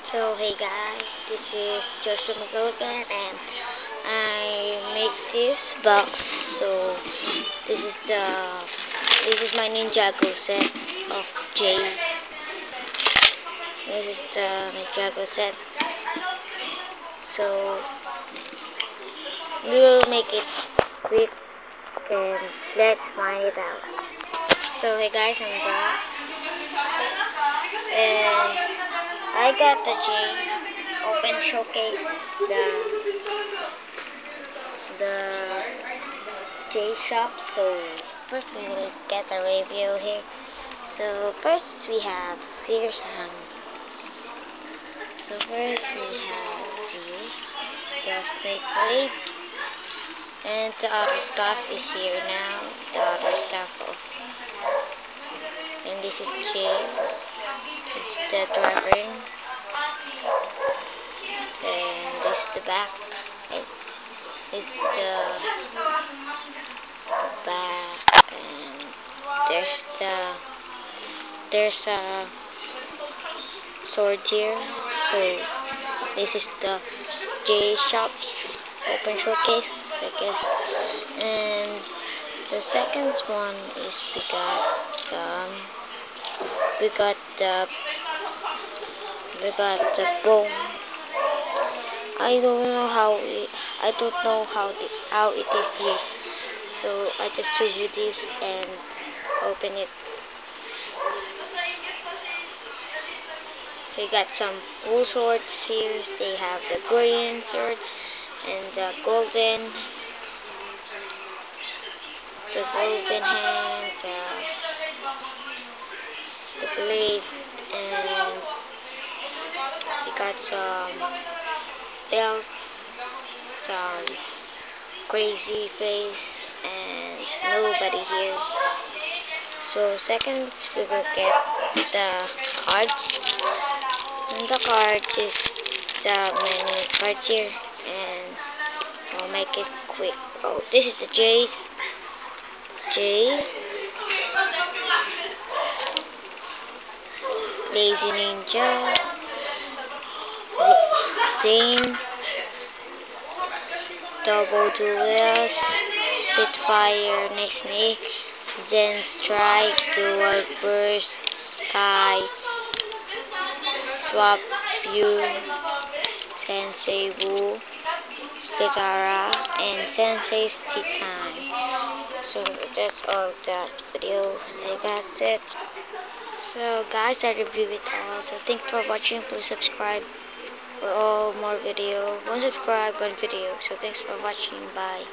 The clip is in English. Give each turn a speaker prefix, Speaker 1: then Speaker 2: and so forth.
Speaker 1: So hey guys, this is Joshua McLaughlin and I make this box. So this is my Ninjago set of J. This is the Ninjago set. So we will make it quick and let's find it out. So hey guys, I'm back and I got the J open showcase the J shop. So first we will get a review here. So first we have Sears Ham. So first we have the snake blade, and the other stuff is here now. The other stuff of, and this is J. It's the driver, and this is the back. It's the back, and there's a sword here. So this is the J Shops open showcase, I guess. And the second one is we got the bone. I don't know how it is used. So I just review this and open it. We got some wool swords here. They have the green swords and the golden hand, the blade, and we got some belt, some crazy face, and nobody here. So second, we will get the cards, and the cards is the many cards here, and I'll make it quick. Oh, this is the J, Lazy Ninja, Dane, Double Duels, Spitfire, Next Snake, Zen Strike, Dual Burst, Sky, Swap View, Sensei Wu, Slitara, and Sensei's Titan. So that's all that video. I got it. So guys, I review it all. So thanks for watching. Please subscribe for all more video. One subscribe, one video. So thanks for watching. Bye.